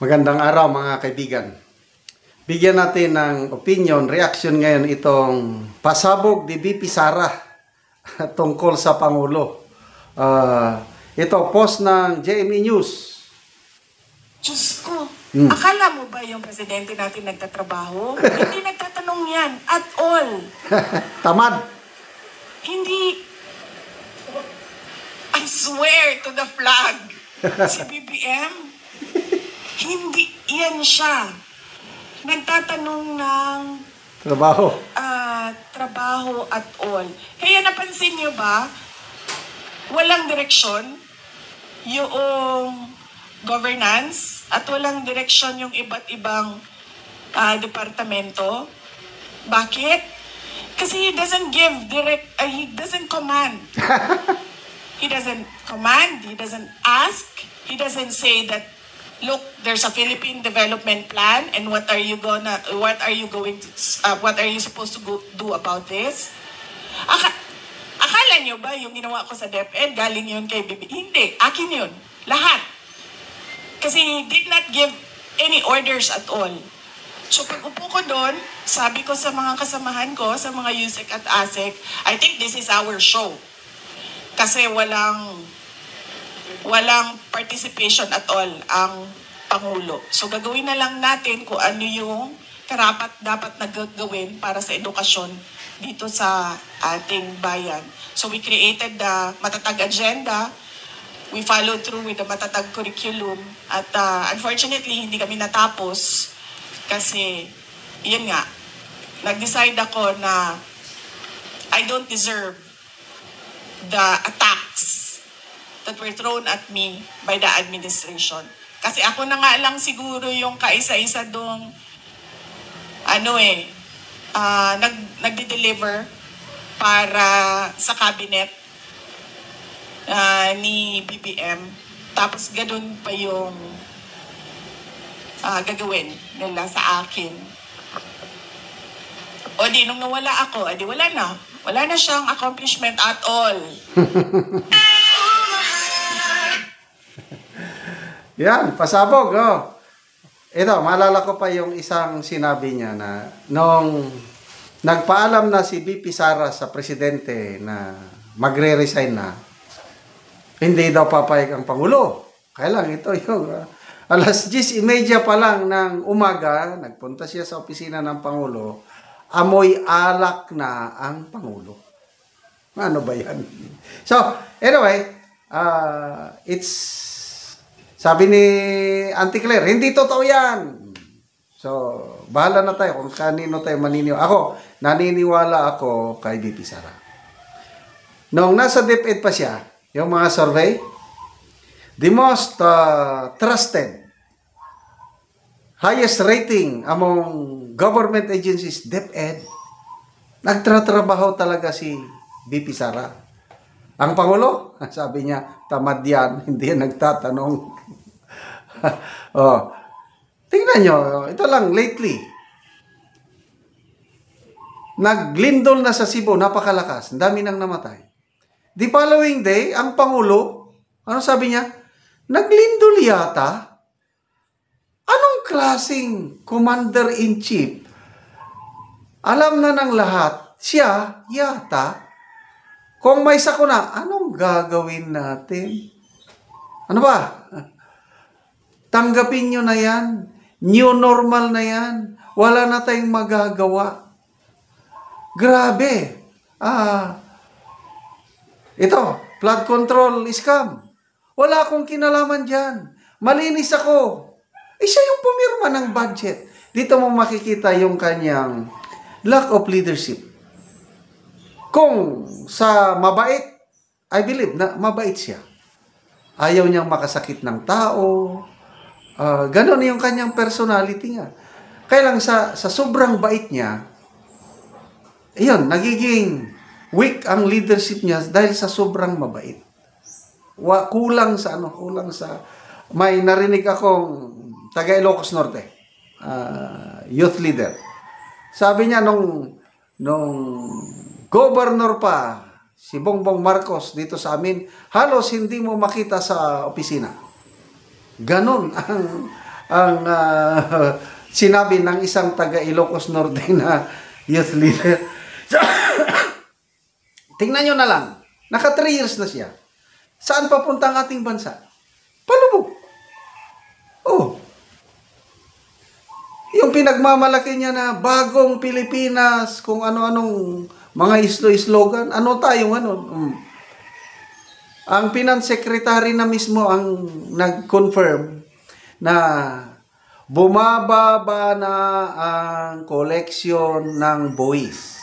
Magandang araw mga kaibigan. Bigyan natin ng opinion, reaction ngayon itong pasabog ni VP Sara tungkol sa Pangulo. Ito, post ng JME News. Diyos ko, akala mo ba yung presidente natin nagtatrabaho? Hindi nagtatanong yan at all. Tamad. Hindi, I swear to the flag, si BBM, hindi yan siya. Nagtatanong ng Trabaho. trabaho at all. Kaya napansin niyo ba, walang direksyon yung governance at walang direksyon yung iba't ibang departamento. Bakit? Kasi he doesn't give direct, he doesn't command. He doesn't command, he doesn't ask, he doesn't say that, look, there's a Philippine development plan and what are you supposed to do about this? Akala nyo ba yung ginawa ko sa DepEd, galing yun kay BB? Hindi, akin yun. Lahat. Kasi he did not give any orders at all. So pag upo ko doon, sabi ko sa mga kasamahan ko, sa mga USEC at ASEC, I think this is our show. Kasi walang participation at all ang Pangulo. So gagawin na lang natin kung ano yung dapat na gagawin para sa edukasyon dito sa ating bayan. So we created the matatag agenda. We followed through with the matatag curriculum. At unfortunately, hindi kami natapos kasi, yun nga, nag-decide ako na I don't deserve the attacks that were thrown at me by the administration. Kasi ako na nga lang siguro yung kaisa-isa dong nagde-deliver para sa cabinet ni BBM. Tapos ganun pa yung gagawin nila sa akin. O di, nung nawala ako, edi wala na. Wala na siyang accomplishment at all. Yan, pasabog. Oh. Ito, maalala ko pa yung isang sinabi niya na nung nagpaalam na si VP Sara sa presidente na magre-resign na, hindi daw papayag ang Pangulo. Kaya lang, ito yung alas 10:30 pa lang ng umaga, nagpunta siya sa opisina ng Pangulo, amoy alak na ang Pangulo. Ano ba yan? So, anyway, sabi ni Auntie Claire, hindi totoo yan. So, bahala na tayo kung kanino tayo maniniwala. Ako, naniniwala ako kay VP Sara. Noong nasa DepEd pa siya, yung mga survey, the most trusted, highest rating among government agencies, DepEd, nagtratrabaho talaga si VP Sara. Ang Pangulo, sabi niya, tamad yan, hindi yan nagtatanong. Tingnan nyo, ito lang, lately, naglindol na sa Cebu, napakalakas, ang dami nang namatay. The following day, ang Pangulo, ano sabi niya? Naglindol yata? Anong klaseng commander-in-chief? Alam na ng lahat, siya yata. Kung may sakuna, anong gagawin natin? Ano ba? Tanggapin nyo na yan. New normal na yan. Wala na tayong magagawa. Grabe. Ito, flood control scam. Wala akong kinalaman dyan. Malinis ako. Siya yung pumirma ng budget. Dito mo makikita yung kanyang lack of leadership. Kung sa mabait, I believe na mabait siya. Ayaw niyang makasakit ng tao. Ganon yung kanyang personality nga. Kaya lang sa sobrang bait niya, ayun, nagiging weak ang leadership niya dahil sa sobrang mabait. Kulang sa may narinig akong taga Ilocos Norte, youth leader. Sabi niya nung governor pa si Bongbong Marcos dito sa amin, halos hindi mo makita sa opisina. Ganon ang sinabi ng isang taga Ilocos Norte na youth leader. Tingnan nyo na lang, naka 3 years na siya. Saan papunta ang ating bansa? Palubog. Oh. Yung pinagmamalaki niya na bagong Pilipinas, kung ano-anong mga slogan, ano tayong ano? Ang Finance Secretary na mismo ang nag-confirm na bumababa na ang koleksyon ng buwis.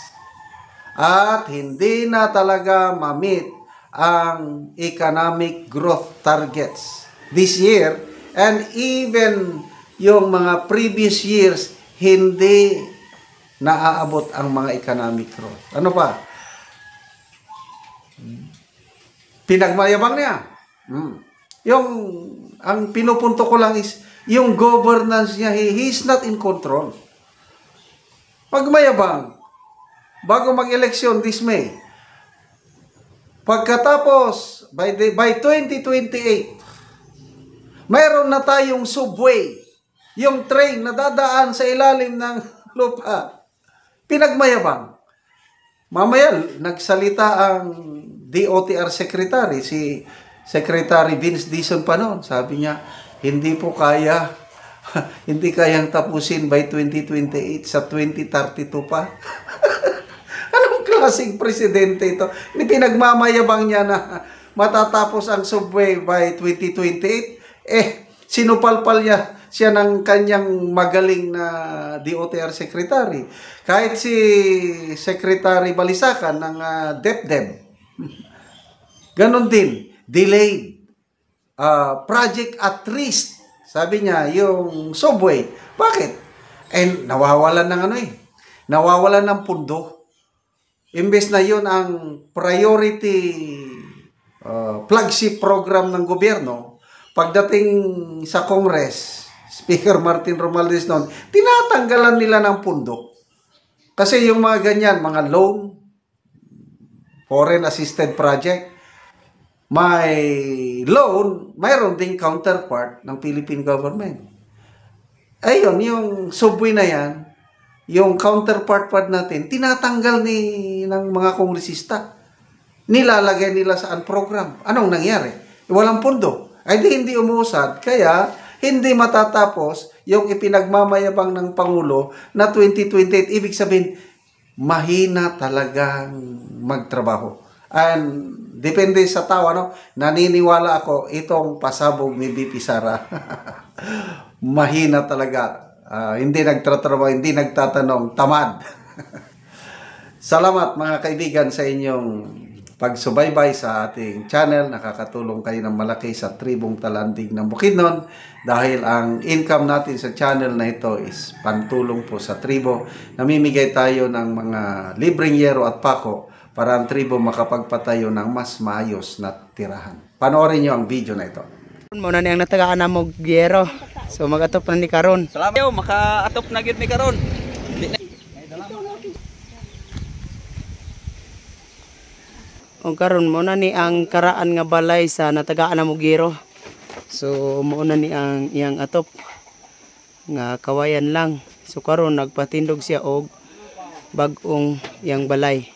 At hindi na talaga ma-meet ang economic growth targets this year, and even yung mga previous years hindi naaabot ang mga economic growth. Ano pa? Pinagmayabang niya. Ang pinupunto ko lang is yung governance niya, he's not in control. Magmayabang. Bago mag-eleksyon this May. Pagkatapos, by 2028, mayroon na tayong subway. Yung train na dadaan sa ilalim ng lupa. Pinagmayabang. Mamaya, nagsalita ang DOTR Secretary, si Secretary Vince Dizon pa noon. Sabi niya, hindi po kaya, hindi kayang tapusin by 2028, sa 2032 pa. Anong klaseng presidente ito? Pinagmamayabang niya na matatapos ang subway by 2028. Sinupalpal niya siya ng kanyang magaling na DOTR Secretary. Kahit si Secretary Balisacan ng DepEd, ganon din, delayed. Project at risk. Sabi niya, yung subway. Bakit? Nawawalan ng nawawalan ng pundo. Imbes na yun ang priority flagship program ng gobyerno, pagdating sa Congress, Speaker Martin Romualdez noon, tinatanggalan nila ng pundo. Kasi yung mga ganyan, mga loan, foreign assisted project, may loan, mayroon ding counterpart ng Philippine government. Ayun, yung subway na yan, yung counterpart natin, tinatanggal ng mga kongresista. Nilalagay nila sa program. Anong nangyari? Walang pundo. Ay hindi umuusad. Kaya, hindi matatapos yung ipinagmamayabang ng Pangulo na 2028. Ibig sabihin, mahina talagang magtrabaho. And depende sa tao, naniniwala ako itong pasabog ni VP Sara. Mahina talaga. Hindi nagtatrabaho, hindi nagtatanong, tamad. Salamat mga kaibigan sa inyong pagsubaybay sa ating channel. Nakakatulong kayo ng malaki sa tribong Talandig ng Bukidnon dahil ang income natin sa channel na ito is pantulong po sa tribo. Namimigay tayo ng mga libreng yero at pako para ang tribo makapagpatayo ng mas maayos na tirahan. Panoorin nyo ang video na ito. Muna niyang natagaan na mo gyero. So mag-atop na ni karon. Salamat yo, maka-atop na gyud mi karon. O karon mo na ni ang karaan nga balay sa natagaan na mo gyero. So mo na ni ang iyang atop nga kawayan lang. So karon nagpatindog siya og bag-ong iyang balay.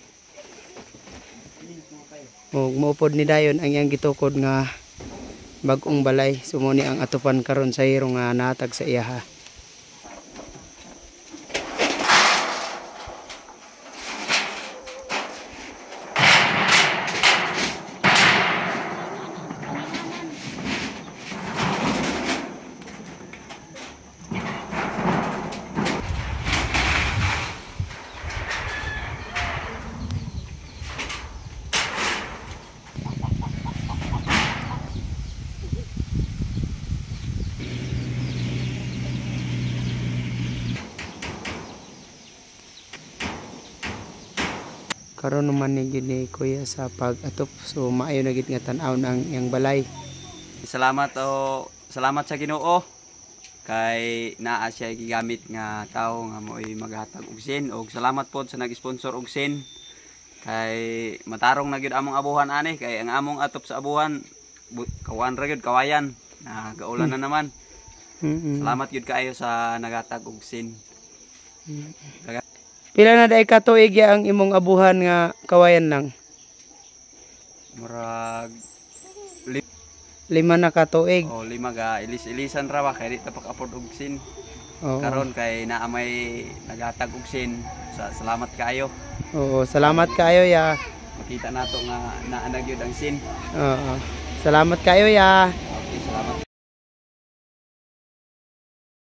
O maupod ni dayon ang iyang gitukod nga bag-ong balay. Sumuni ang atupan karon sa hiro nga natag sa iyaha. Karon naman ni gid ni kuya sa pag-atop. So maayo na gid nga tan-aw ang iyang balay. Salamat sa Ginoo kay naa siya gigamit nga tawo nga mo'y maghatag og sin, og salamat pod sa nag-sponsor og sin kay matarong na gyud among abuhan ani, kay ang among atop sa abuhan kawan ra gyud kawayan na gaulan na naman. Salamat gyud kaayo sa nagatag og sin. Pila na day ka tuig ya ang imong abuhan nga kawayan lang? Murag 5 na ka tuig. o 5 ga ilis-ilisan ra ba kay di ta pag-afford og sin. Oo. Karon kay naa may nagatag og sin. Salamat kaayo. Oo, salamat kayo ya. Makita nato nga naa na gyud ang sin. Oo. Salamat kayo ya. Okay, salamat.